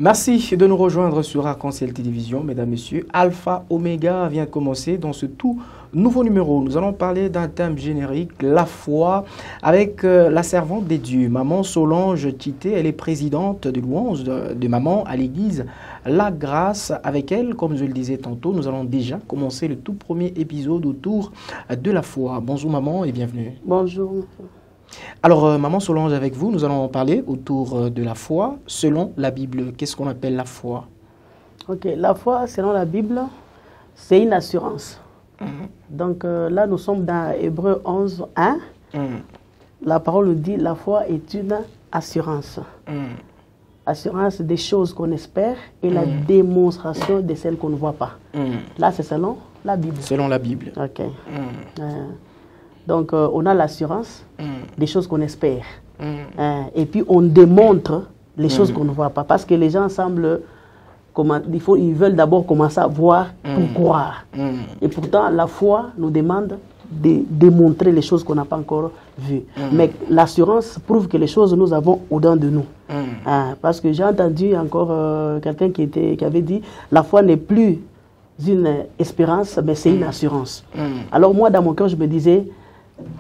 Merci de nous rejoindre sur Arc-en-Ciel Télévision, mesdames, messieurs. Alpha Oméga vient de commencer dans ce tout nouveau numéro. Nous allons parler d'un thème générique, la foi, avec la servante des dieux, Maman Solange Tité. Elle est présidente de louange de Maman à l'église La Grâce. Avec elle, comme je le disais tantôt, nous allons déjà commencer le tout premier épisode autour de la foi. Bonjour maman et bienvenue. Bonjour. Alors, Maman Solange, avec vous, nous allons parler autour de la foi selon la Bible. Qu'est-ce qu'on appelle la foi? Ok, la foi, selon la Bible, c'est une assurance. Donc là, nous sommes dans Hébreux 11, 1. La parole nous dit, la foi est une assurance. Assurance des choses qu'on espère et la démonstration de celles qu'on ne voit pas. Là, c'est selon la Bible. Selon la Bible. Ok. Donc, on a l'assurance des choses qu'on espère. Et puis, on démontre les choses qu'on ne voit pas. Parce que les gens semblent... ils veulent d'abord commencer à voir pour croire. Et pourtant, la foi nous demande de démontrer les choses qu'on n'a pas encore vues. Mais l'assurance prouve que les choses nous avons au-dedans de nous. Parce que j'ai entendu encore quelqu'un qui avait dit la foi n'est plus une espérance, mais c'est une assurance. Alors moi, dans mon cœur, je me disais,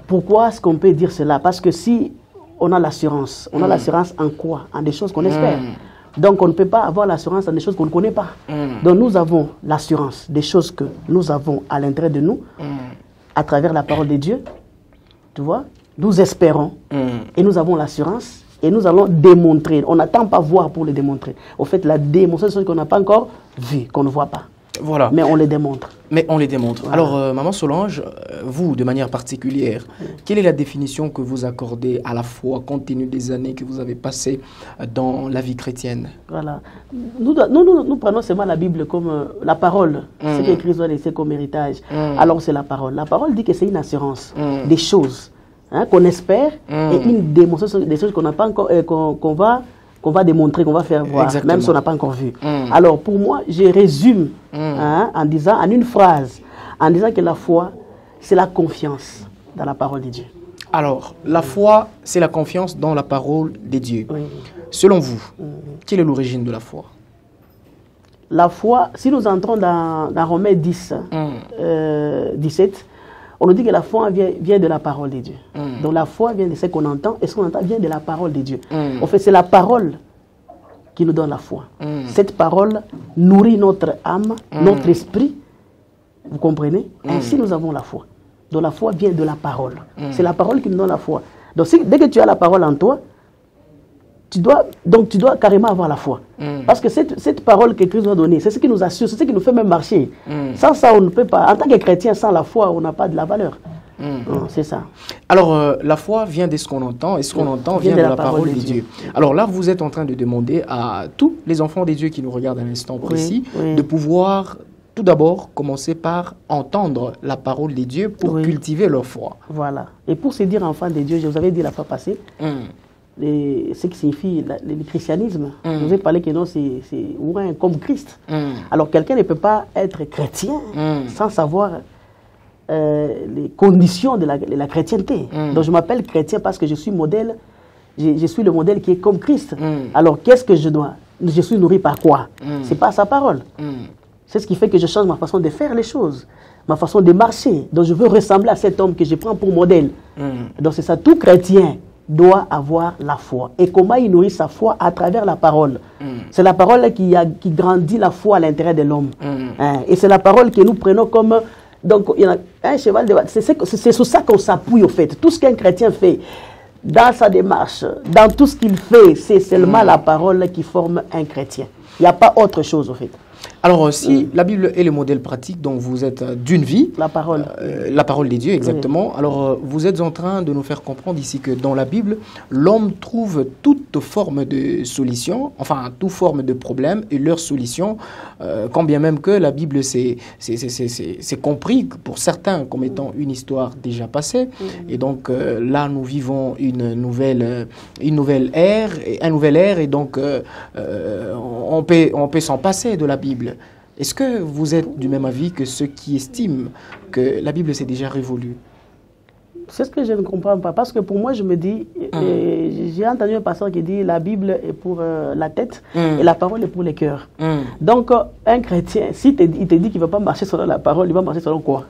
pourquoi est-ce qu'on peut dire cela? Parce que si on a l'assurance en quoi? En des choses qu'on espère. Donc, on ne peut pas avoir l'assurance dans des choses qu'on ne connaît pas. Donc, nous avons l'assurance des choses que nous avons à l'intérieur de nous, à travers la parole de Dieu. Tu vois? Nous espérons et nous avons l'assurance et nous allons démontrer. On n'attend pas voir pour le démontrer. Au fait, la démonstration qu'on n'a pas encore vue, qu'on ne voit pas. Voilà. Mais on les démontre. Mais on les démontre. Voilà. Alors, Maman Solange, vous, de manière particulière, quelle est la définition que vous accordez à la foi, compte tenu des années que vous avez passées dans la vie chrétienne? Voilà. Nous prenons seulement la Bible comme la parole, ce que Christ doit laisser comme héritage. Alors, c'est la parole. La parole dit que c'est une assurance des choses qu'on espère et une démonstration des choses qu'on n'a pas encore, qu'on va démontrer, qu'on va faire voir, Exactement. même si on n'a pas encore vu. Alors, pour moi, je résume en une phrase, en disant que la foi, c'est la confiance dans la parole de Dieu. Alors, la foi, c'est la confiance dans la parole de Dieu. Oui. Selon vous, quelle est l'origine de la foi? La foi, si nous entrons dans Romains 10, 17, on nous dit que la foi vient de la parole de Dieu. Donc la foi vient de ce qu'on entend, et ce qu'on entend vient de la parole de Dieu. En fait, c'est la parole qui nous donne la foi. Cette parole nourrit notre âme, notre esprit. Vous comprenez? Ainsi, nous avons la foi. Donc la foi vient de la parole. C'est la parole qui nous donne la foi. Donc dès que tu as la parole en toi, tu dois carrément avoir la foi. Parce que cette parole que Christ nous a donnée, c'est ce qui nous assure, c'est ce qui nous fait même marcher. Sans ça, on ne peut pas. En tant que chrétien, sans la foi, on n'a pas de la valeur. C'est ça. Alors, la foi vient de ce qu'on entend, et ce qu'on entend vient de la parole de Dieu. Alors là, vous êtes en train de demander à tous les enfants des dieux qui nous regardent à l'instant précis de pouvoir, tout d'abord, commencer par entendre la parole de Dieu pour cultiver leur foi. Voilà. Et pour se dire enfant de Dieu, je vous avais dit la fois passée, ce qui signifie le christianisme. Je vous ai parlé que non, c'est comme Christ. Alors, quelqu'un ne peut pas être chrétien sans savoir les conditions de la chrétienté. Donc, je m'appelle chrétien parce que je suis modèle. Je suis le modèle qui est comme Christ. Alors, qu'est-ce que je dois? Je suis nourri par quoi? C'est pas sa parole. C'est ce qui fait que je change ma façon de faire les choses, ma façon de marcher. Donc, je veux ressembler à cet homme que je prends pour modèle. Donc, c'est ça. Tout chrétien doit avoir la foi. Et comment il nourrit sa foi? À travers la parole. C'est la parole qui grandit la foi à l'intérieur de l'homme. Et c'est la parole que nous prenons comme... Donc, il y a un cheval de... C'est sur ça qu'on s'appuie, au fait. Tout ce qu'un chrétien fait, dans sa démarche, dans tout ce qu'il fait, c'est seulement la parole qui forme un chrétien. Il n'y a pas autre chose, au fait. Alors, si la Bible est le modèle pratique, donc vous êtes d'une vie, la parole des dieux, exactement. Alors, vous êtes en train de nous faire comprendre ici que dans la Bible, l'homme trouve toute forme de solution, enfin, toute forme de problème et leur solution, quand bien même que la Bible, c'est compris pour certains comme étant une histoire déjà passée. Et donc, là, nous vivons une nouvelle ère, un nouvel ère, et donc, on peut s'en passer de la Bible. Est-ce que vous êtes du même avis que ceux qui estiment que la Bible s'est déjà révolue? C'est ce que je ne comprends pas. Parce que pour moi, je me dis, j'ai entendu un pasteur qui dit la Bible est pour la tête et la parole est pour les cœurs. Donc, un chrétien, si il te dit qu'il ne va pas marcher selon la parole, il va marcher selon quoi?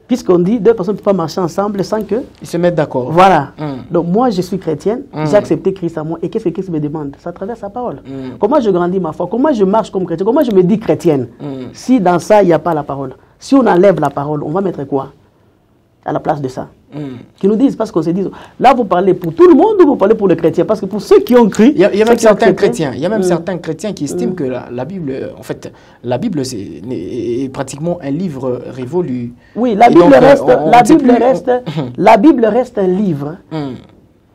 Puisqu'on dit deux personnes ne peuvent pas marcher ensemble sans que... Ils se mettent d'accord. Voilà. Donc moi, je suis chrétienne, j'ai accepté Christ à moi. Et qu'est-ce que Christ me demande? C'est à travers sa parole. Comment je grandis ma foi? Comment je marche comme chrétien? Comment je me dis chrétienne? Si dans ça, il n'y a pas la parole. Si on enlève la parole, on va mettre quoi à la place de ça? Qui nous disent, parce qu'on se dit, là vous parlez pour tout le monde ou vous parlez pour les chrétiens? Parce que pour ceux qui ont cru, il y a même certains chrétiens, certains chrétiens qui estiment que la Bible, en fait, la Bible est pratiquement un livre révolu. Oui, la Bible reste un livre.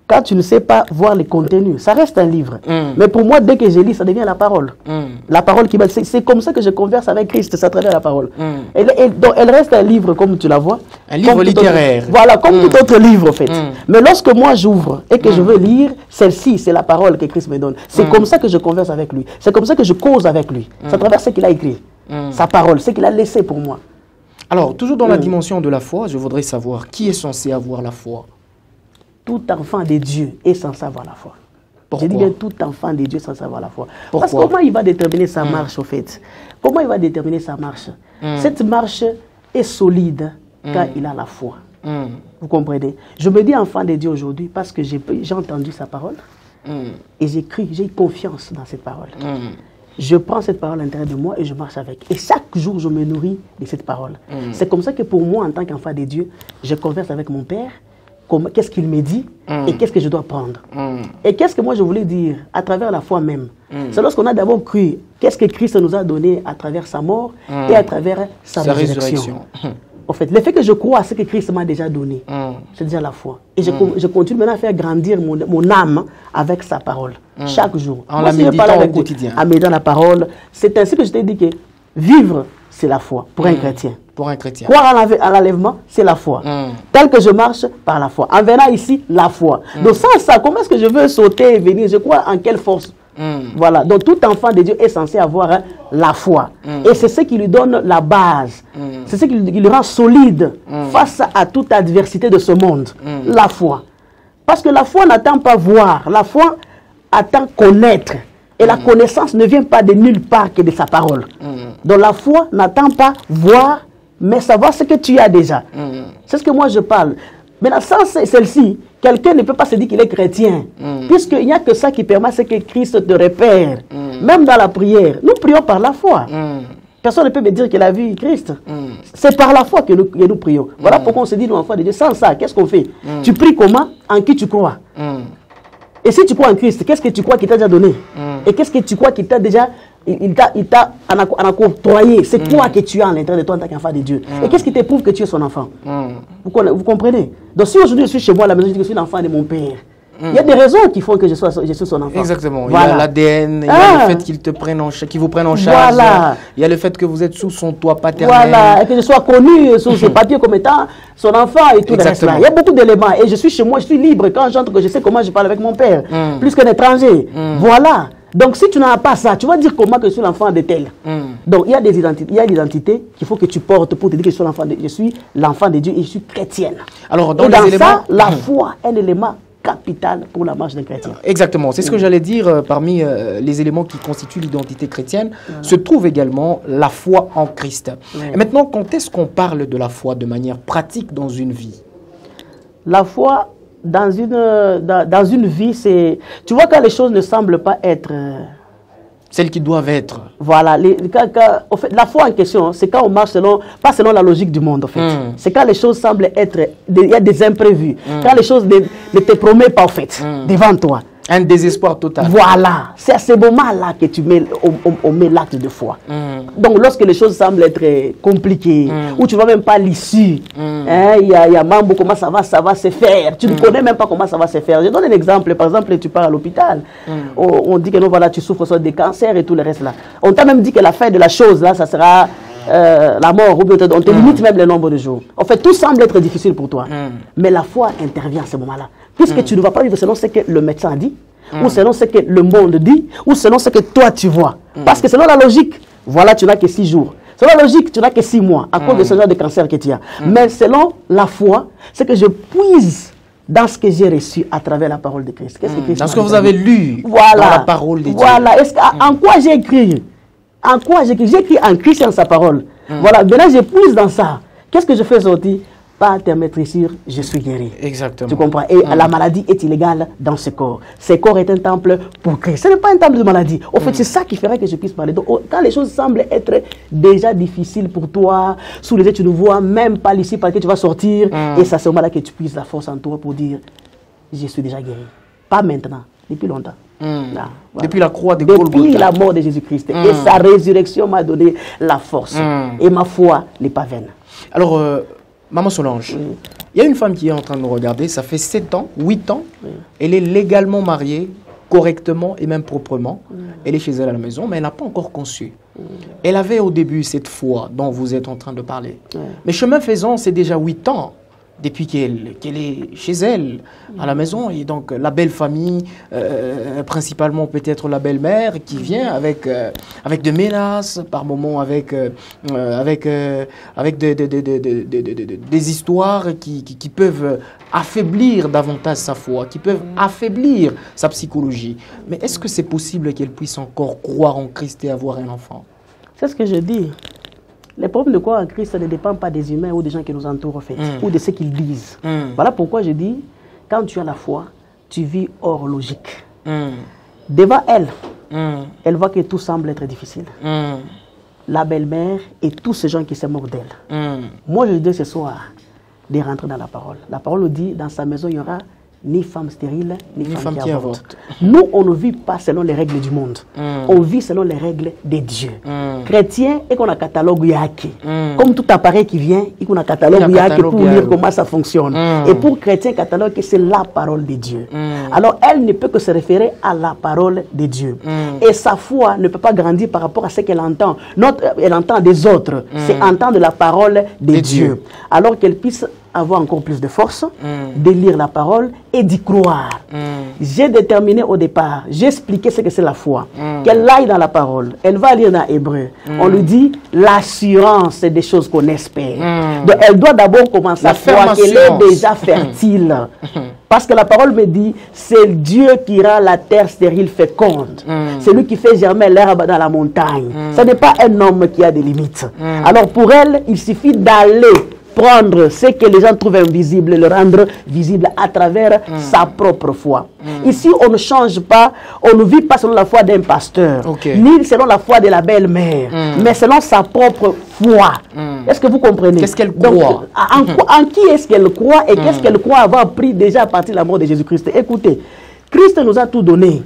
Quand tu ne sais pas voir les contenus, ça reste un livre. Mais pour moi, dès que je lis, ça devient la parole. La parole qui c'est comme ça que je converse avec Christ, c'est à travers la parole. Donc, elle reste un livre, comme tu la vois. Un livre littéraire. Voilà, comme tout autre livre, en fait. Mais lorsque moi, j'ouvre et que je veux lire, celle-ci, c'est la parole que Christ me donne. C'est comme ça que je converse avec lui. C'est comme ça que je cause avec lui. C'est à travers ce qu'il a écrit. Sa parole, ce qu'il a laissé pour moi. Alors, toujours dans la dimension de la foi, je voudrais savoir qui est censé avoir la foi? Tout enfant de Dieu est censé avoir la foi. Pourquoi? Je dis bien tout enfant de Dieu est censé avoir la foi. Pourquoi? Parce que comment il va déterminer sa marche, au fait? Comment il va déterminer sa marche? Cette marche est solide quand il a la foi. Vous comprenez? Je me dis enfant de Dieu aujourd'hui parce que j'ai entendu sa parole et j'ai cru, j'ai confiance dans cette parole. Je prends cette parole à l'intérieur de moi et je marche avec. Et chaque jour, je me nourris de cette parole. C'est comme ça que pour moi, en tant qu'enfant de Dieu, je converse avec mon Père. Qu'est-ce qu'il me dit et qu'est-ce que je dois prendre. Et qu'est-ce que moi je voulais dire à travers la foi même. C'est lorsqu'on a d'abord cru, qu'est-ce que Christ nous a donné à travers sa mort et à travers sa résurrection. En fait, le fait que je crois à ce que Christ m'a déjà donné, c'est déjà la foi. Et je continue maintenant à faire grandir mon âme avec sa parole, chaque jour. En la méditant au quotidien. En méditant la parole. C'est ainsi que je t'ai dit que vivre, c'est la foi pour un chrétien. Pour un chrétien. Croire à l'enlèvement, c'est la foi. Tel que je marche, par la foi. En venant ici, la foi. Donc sans ça, comment est-ce que je veux sauter et venir? Je crois en quelle force? Voilà. Donc tout enfant de Dieu est censé avoir la foi. Et c'est ce qui lui donne la base. C'est ce qui le rend solide face à toute adversité de ce monde. La foi. Parce que la foi n'attend pas voir. La foi attend connaître. Et la connaissance ne vient pas de nulle part que de sa parole. Donc la foi n'attend pas voir, mais savoir ce que tu as déjà. C'est ce que moi je parle. Maintenant, sans celle-ci, quelqu'un ne peut pas se dire qu'il est chrétien. Puisqu'il n'y a que ça qui permet ce que Christ te repère. Même dans la prière, nous prions par la foi. Personne ne peut me dire qu'il a vu Christ. C'est par la foi que nous prions. Voilà pourquoi on se dit, nous enfants de Dieu, sans ça, qu'est-ce qu'on fait? Tu pries comment? En qui tu crois? Et si tu crois en Christ, qu'est-ce que tu crois qu'il t'a déjà donné? Et qu'est-ce que tu crois qu'il t'a déjà en octroyé? C'est quoi que tu as à l'intérieur de toi en tant qu'enfant de Dieu? Et qu'est-ce qui te prouve que tu es son enfant? Vous comprenez? Donc si aujourd'hui je suis chez moi à la maison, je dis que je suis l'enfant de mon père. Il y a des raisons qui font que je suis son enfant. Exactement. Voilà. Il y a l'ADN, il y a le fait qu'il vous prenne en charge. Voilà. Il y a le fait que vous êtes sous son toit paternel. Voilà. Et que je sois connu sous ses papiers comme étant son enfant et tout le reste là. Il y a beaucoup d'éléments. Et je suis chez moi, je suis libre. Quand j'entre, que je sais comment je parle avec mon père. Plus qu'un étranger. Voilà. Donc si tu n'as pas ça, tu vas dire comment que je suis l'enfant de tel. Donc il y a des identités qu'il faut que tu portes pour te dire que je suis l'enfant de Dieu et je suis chrétienne. Alors, dans ça, la foi est un élément capital pour la marche d'un chrétien. Exactement, c'est ce que j'allais dire. Parmi les éléments qui constituent l'identité chrétienne, se trouve également la foi en Christ. Et maintenant, quand est-ce qu'on parle de la foi de manière pratique dans une vie? La foi dans une vie, c'est... Tu vois, quand les choses ne semblent pas être... celles qui doivent être. Voilà. En fait, la foi en question, c'est quand on marche pas selon la logique du monde, en fait. C'est quand les choses semblent être... Il y a des imprévus. Quand les choses ne te promettent pas, en fait, devant toi. Un désespoir total. Voilà. C'est à ce moment-là que on met l'acte de foi. Donc, lorsque les choses semblent être compliquées, où tu ne vois même pas l'issue, il y a mambo, comment ça va se faire. Tu ne connais même pas comment ça va se faire. Je donne un exemple. Par exemple, tu pars à l'hôpital. On dit que non, voilà, tu souffres soit des cancers et tout le reste là. On t'a même dit que la fin de la chose, là, ça sera la mort. On te limite même le nombre de jours. En fait, tout semble être difficile pour toi. Mais la foi intervient à ce moment-là. Puisque tu ne vas pas vivre selon ce que le médecin dit, ou selon ce que le monde dit, ou selon ce que toi tu vois. Parce que selon la logique, voilà, tu n'as que 6 jours. C'est la logique, tu n'as que 6 mois à cause de ce genre de cancer que tu as. Mais selon la foi, c'est que je puise dans ce que j'ai reçu à travers la parole de Christ. Qu'est-ce que Christ dans ce que vous avez lu dans la parole de Dieu. Voilà. En quoi j'ai écrit? En quoi j'ai écrit? J'ai écrit en Christ et en sa parole. Voilà. Maintenant, je puise dans ça. Qu'est-ce que je fais sortir? Par tes maîtrisures, je suis guéri. Exactement. Tu comprends? Et la maladie est illégale dans ce corps. Ce corps est un temple pour Christ. Ce n'est pas un temple de maladie. Au fait, c'est ça qui ferait que je puisse parler. Donc, quand les choses semblent être déjà difficiles pour toi, sous les yeux, tu ne vois même pas l'ici par lequel tu vas sortir. Et c'est à ce moment-là que tu puisses la force en toi pour dire, je suis déjà guéri. Pas maintenant, depuis longtemps. Là, voilà. Depuis la croix de Golgotha. Depuis la mort de Jésus-Christ. Et sa résurrection m'a donné la force. Et ma foi n'est pas vaine. Alors, Maman Solange, il y a une femme qui est en train de nous regarder, ça fait 7 ans, 8 ans, elle est légalement mariée, correctement et même proprement. Elle est chez elle à la maison, mais elle n'a pas encore conçu. Elle avait au début cette foi dont vous êtes en train de parler. Mais chemin faisant, c'est déjà 8 ans depuis qu'elle est chez elle, à la maison. Et donc, la belle famille, principalement peut-être la belle-mère, qui vient avec des menaces, par moments avec des histoires qui peuvent affaiblir davantage sa foi, qui peuvent affaiblir sa psychologie. Mais est-ce que c'est possible qu'elle puisse encore croire en Christ et avoir un enfant? C'est ce que je dis. Les problèmes de croire en Christ ne dépendent pas des humains ou des gens qui nous entourent, en fait, ou de ce qu'ils disent. Voilà pourquoi je dis, quand tu as la foi, tu vis hors logique. Devant elle, elle voit que tout semble être difficile. La belle-mère et tous ces gens qui se moquent d'elle. Moi, je dis ce soir de rentrer dans la parole. La parole nous dit, dans sa maison, il y aura ni femme stérile, ni femme qui avorte. Nous, on ne vit pas selon les règles du monde. On vit selon les règles de Dieu. Chrétien, et qu'on a catalogue yaki. Comme tout appareil qui vient, et qu'on a catalogue yaki pour lire comment ça fonctionne. Et pour chrétien, catalogue, c'est la parole de Dieu. Alors, elle ne peut que se référer à la parole de Dieu. Et sa foi ne peut pas grandir par rapport à ce qu'elle entend. Elle entend des autres. C'est entendre la parole de Dieu. Alors qu'elle puisse avoir encore plus de force, de lire la parole et d'y croire. J'ai déterminé au départ, j'ai expliqué ce que c'est la foi. Qu'elle aille dans la parole. Elle va lire dans Hébreu. On lui dit l'assurance des choses qu'on espère. Donc elle doit d'abord commencer à croire qu'elle est déjà fertile. Parce que la parole me dit, c'est Dieu qui rend la terre stérile féconde. C'est lui qui fait germer l'herbe dans la montagne. Ce n'est pas un homme qui a des limites. Alors pour elle, il suffit d'aller prendre ce que les gens trouvent invisible et le rendre visible à travers sa propre foi. Ici, on ne change pas, on ne vit pas selon la foi d'un pasteur, ni selon la foi de la belle-mère, mais selon sa propre foi. Est-ce que vous comprenez? Qu'est-ce qu'elle croit? En qui est-ce qu'elle croit et qu'est-ce qu'elle croit avoir pris déjà à partir de la mort de Jésus-Christ? Écoutez, Christ nous a tout donné.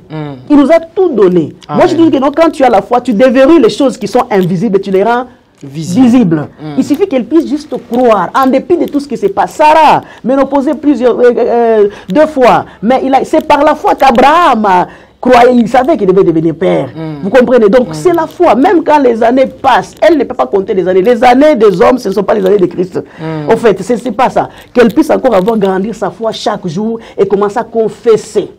Il nous a tout donné. Moi, je dis que non, quand tu as la foi, tu déverrouilles les choses qui sont invisibles et tu les rends visible. Il suffit qu'elle puisse juste croire, en dépit de tout ce qui se passe. Sarah ménopausée deux fois, mais c'est par la foi qu'Abraham croyait, il savait qu'il devait devenir père. Vous comprenez? Donc c'est la foi. Même quand les années passent, elle ne peut pas compter les années. Les années des hommes, ce ne sont pas les années de Christ. En fait, ce n'est pas ça. Qu'elle puisse encore avoir grandi sa foi chaque jour et commencer à confesser.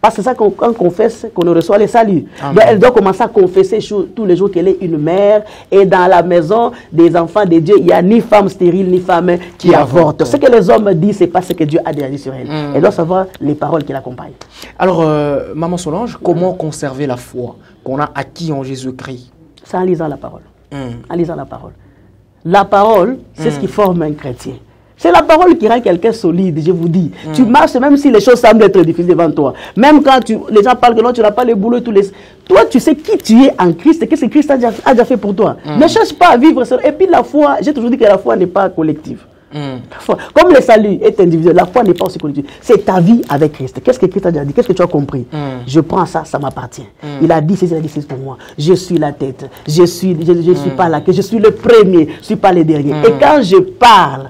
Parce que c'est ça qu'on confesse, qu'on reçoit les saluts. Donc elle doit commencer à confesser tous les jours qu'elle est une mère. Et dans la maison des enfants de Dieu, il n'y a ni femme stérile, ni femme qui avorte. Ce que les hommes disent, ce n'est pas ce que Dieu a déjà dit sur elle. Elle doit savoir les paroles qui l'accompagnent. Alors, Maman Solange, comment conserver la foi qu'on a acquis en Jésus-Christ? C'est en lisant la parole. En lisant la parole. La parole, c'est ce qui forme un chrétien. C'est la parole qui rend quelqu'un solide, je vous dis. Tu marches même si les choses semblent être difficiles devant toi. Même quand les gens parlent que non, tu n'as pas le boulot, toi, tu sais qui tu es en Christ et qu'est-ce que Christ a déjà fait pour toi. Ne cherche pas à vivre seul. Et puis la foi, j'ai toujours dit que la foi n'est pas collective. Comme le salut est individuel, la foi n'est pas aussi collective. C'est ta vie avec Christ. Qu'est-ce que Christ a déjà dit? Qu'est-ce que tu as compris? Je prends ça, ça m'appartient. Il a dit, il a dit, c'est pour moi. Je suis la tête. Je suis pas la queue. Je suis le premier. Je ne suis pas le dernier. Et quand je parle,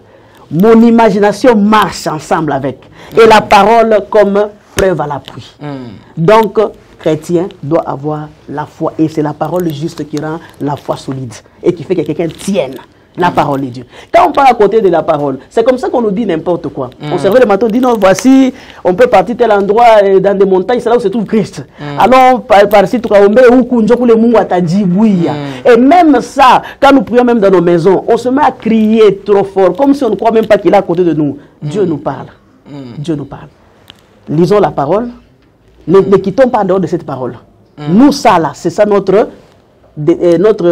mon imagination marche ensemble avec. Et la parole comme preuve à l'appui. Donc, chrétien doit avoir la foi. Et c'est la parole juste qui rend la foi solide. Et qui fait que quelqu'un tienne La parole de Dieu. Quand on parle à côté de la parole, c'est comme ça qu'on nous dit n'importe quoi. On se réveille le matin, on dit non, voici, on peut partir tel endroit dans des montagnes, c'est là où se trouve Christ. Alors, par-ci, et même ça, quand nous prions même dans nos maisons, on se met à crier trop fort, comme si on ne croit même pas qu'il est à côté de nous. Dieu nous parle. Dieu nous parle. Lisons la parole. Ne quittons pas en dehors de cette parole. Nous, ça là, c'est ça notre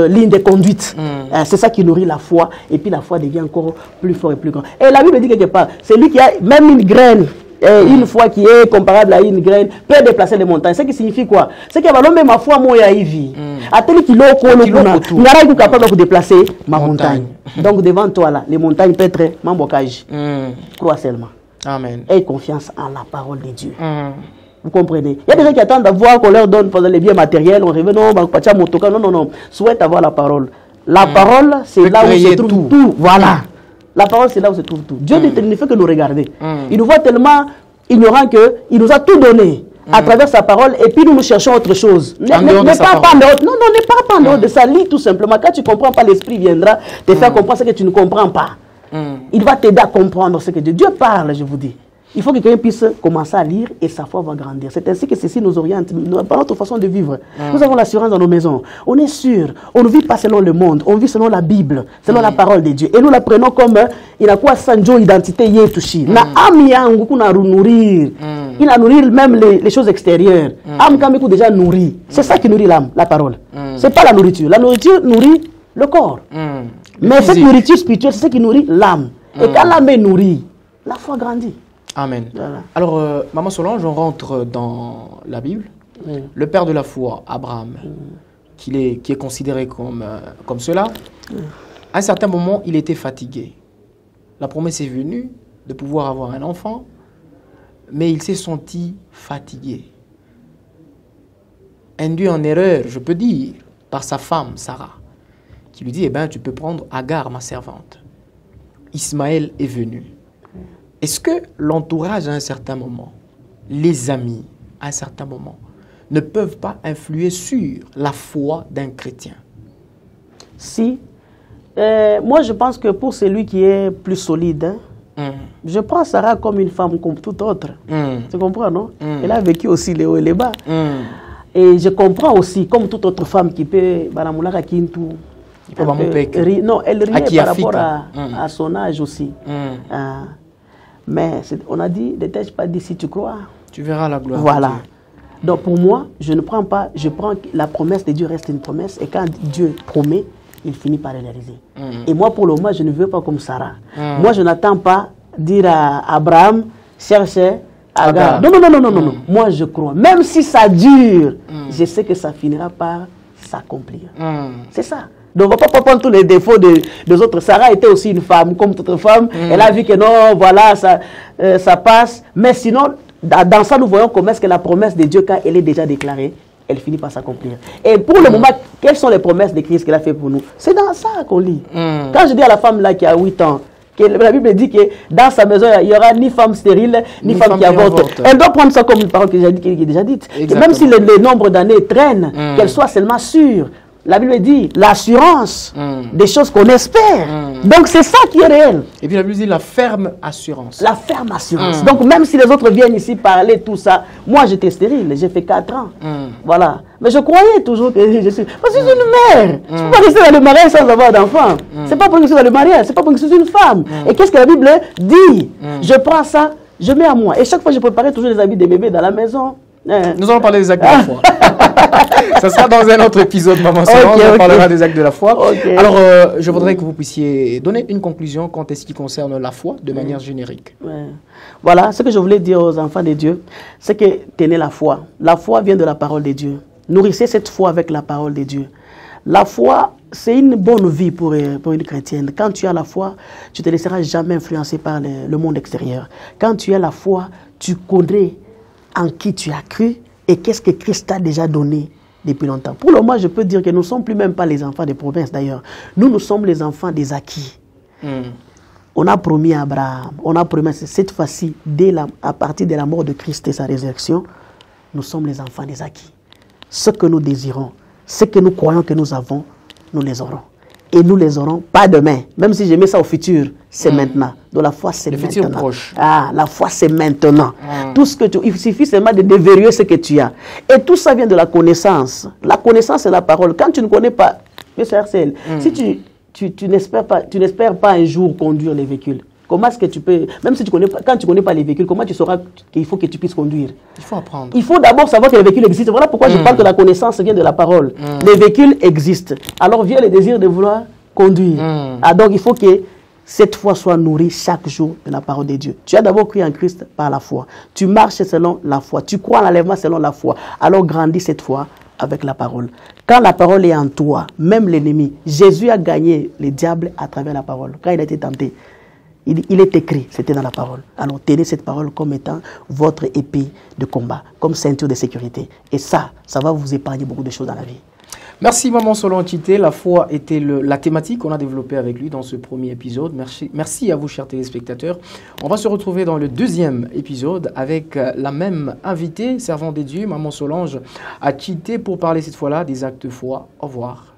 ligne de conduite. C'est ça qui nourrit la foi. Et puis la foi devient encore plus fort et plus grand. Et la Bible dit quelque part, c'est lui qui a même une graine, une foi qui est comparable à une graine, peut déplacer les montagnes. Ce qui signifie quoi? C'est que même ma foi, moi, il y a tel qu'il est capable de déplacer ma montagne. Donc devant toi là, les montagnes peuvent être mon bocage. Crois seulement. Amen. Aie confiance en la parole de Dieu. Vous comprenez? Il y a des gens qui attendent d'avoir qu'on leur donne pendant les biens matériels. On rêve, non, non. Souhaite avoir la parole. La parole, c'est là où se trouve tout. Voilà. La parole, c'est là où se trouve tout. Dieu ne fait que nous regarder. Il nous voit tellement ignorants qu'il nous a tout donné à travers sa parole et puis nous cherchons autre chose. Ne parle pas en dehors. Non, ne parle pas en dehors de ça. Lis tout simplement. Quand tu ne comprends pas, l'esprit viendra te faire comprendre ce que tu ne comprends pas. Il va t'aider à comprendre ce que Dieu parle, je vous dis. Il faut que quelqu'un puisse commencer à lire et sa foi va grandir. C'est ainsi que ceci nous oriente par notre façon de vivre. Nous avons l'assurance dans nos maisons. On est sûr. On ne vit pas selon le monde. On vit selon la Bible, selon la parole de Dieu. Et nous la prenons comme il a quoi sanjo identité yetushi. Na am yangu kuna nourrir. Il a nourrir même les choses extérieures. Am kamiku déjà nourri. C'est ça qui nourrit l'âme, la parole. C'est pas la nourriture. La nourriture nourrit le corps. Mais cette nourriture spirituelle, c'est ce qui nourrit l'âme. Et quand l'âme est nourrie, la foi grandit. Amen. Voilà. Alors, Maman Solange, on rentre dans la Bible. Le père de la foi, Abraham, qui est considéré comme cela, à un certain moment, il était fatigué. La promesse est venue de pouvoir avoir un enfant, mais il s'est senti fatigué. Induit en erreur, je peux dire, par sa femme, Sarah, qui lui dit, eh bien, tu peux prendre Agar, ma servante. Ismaël est venu. Est-ce que l'entourage à un certain moment, les amis à un certain moment, ne peuvent pas influer sur la foi d'un chrétien? Si. Moi, je pense que pour celui qui est plus solide, je prends Sarah comme une femme comme toute autre. Tu comprends, non? Elle a vécu aussi les hauts et les bas. Et je comprends aussi, comme toute autre femme qui peut... Non, elle riait par rapport à son âge aussi. Mais on a dit, ne t'ai-je pas dit si tu crois. Tu verras la gloire. Voilà. Donc pour moi, je ne prends pas, je prends la promesse de Dieu reste une promesse. Et quand Dieu promet, il finit par réaliser. Et moi pour le moment, je ne veux pas comme Sarah. Moi je n'attends pas dire à Abraham, cherchez Agar. Non. Moi je crois. Même si ça dure, je sais que ça finira par s'accomplir. C'est ça. Donc, on ne va pas prendre tous les défauts des autres. Sarah était aussi une femme, comme toute femme. Elle a vu que non, voilà, ça passe. Mais sinon, dans ça, nous voyons comment est-ce que la promesse de Dieu, quand elle est déjà déclarée, elle finit par s'accomplir. Et pour le moment, quelles sont les promesses de Christ qu'elle a fait pour nous? C'est dans ça qu'on lit. Quand je dis à la femme là qui a 8 ans, que la Bible dit que dans sa maison, il n'y aura ni femme stérile, ni femme qui avorte. Elle doit prendre ça comme une parole qui est déjà dite. Même si le nombre d'années traîne, qu'elle soit seulement sûre. La Bible dit l'assurance des choses qu'on espère. Donc c'est ça qui est réel. Et puis la Bible dit la ferme assurance. La ferme assurance. Donc même si les autres viennent ici parler tout ça, moi j'étais stérile, j'ai fait 4 ans. Voilà. Mais je croyais toujours que je suis... Parce que je suis une mère. Je ne peux pas rester dans le mariage sans avoir d'enfant. C'est pas pour que je suis dans le mariage, c'est pas pour que je suis une femme. Et qu'est-ce que la Bible dit? Je prends ça, je mets à moi. Et chaque fois je préparais toujours les habits des bébés dans la maison. Nous allons parler des actes de la foi. Ça sera dans un autre épisode, Maman Solange. On parlera des actes de la foi. Alors, je voudrais que vous puissiez donner une conclusion quant à ce qui concerne la foi de manière générique. Voilà, ce que je voulais dire aux enfants de Dieu, c'est que tenez la foi. La foi vient de la parole de Dieu. Nourrissez cette foi avec la parole de Dieu. La foi, c'est une bonne vie pour une chrétienne. Quand tu as la foi, tu ne te laisseras jamais influencer par le monde extérieur. Quand tu as la foi, tu connais en qui tu as cru et qu'est-ce que Christ t'a déjà donné depuis longtemps. Pour le moment, je peux dire que nous ne sommes plus même pas les enfants des provinces d'ailleurs. Nous sommes les enfants des acquis. On a promis à Abraham, on a promis cette fois-ci, à partir de la mort de Christ et sa résurrection, nous sommes les enfants des acquis. Ce que nous désirons, ce que nous croyons que nous avons, nous les aurons. et nous les aurons pas demain. Même si je mets ça au futur, c'est maintenant. Donc la foi, c'est maintenant. Le futur proche. Ah, la foi, c'est maintenant. Tout ce que il suffit seulement de déverrouiller ce que tu as. Et tout ça vient de la connaissance. La connaissance, c'est la parole. Quand tu ne connais pas, M. RCL, si tu n'espères pas un jour conduire les véhicules, comment est-ce que tu peux, même si tu connais pas, quand tu ne connais pas les véhicules, comment tu sauras qu'il faut que tu puisses conduire? Il faut apprendre. Il faut d'abord savoir que les véhicules existent. Voilà pourquoi je parle que la connaissance vient de la parole. Les véhicules existent. Alors vient le désir de vouloir conduire. Ah, donc il faut que cette foi soit nourrie chaque jour de la parole de Dieu. Tu as d'abord cru en Christ par la foi. Tu marches selon la foi. Tu crois en l'enlèvement selon la foi. Alors grandis cette foi avec la parole. Quand la parole est en toi, même l'ennemi, Jésus a gagné le diable à travers la parole. Quand il a été tenté, il est écrit, c'était dans la parole. Alors tenez cette parole comme étant votre épée de combat, comme ceinture de sécurité. Et ça va vous épargner beaucoup de choses dans la vie. Merci Maman Solange Tchité. La foi était la thématique qu'on a développée avec lui dans ce premier épisode. Merci à vous, chers téléspectateurs. On va se retrouver dans le deuxième épisode avec la même invitée, servant des dieux, Maman Solange Tchité, pour parler cette fois-là des actes de foi. Au revoir.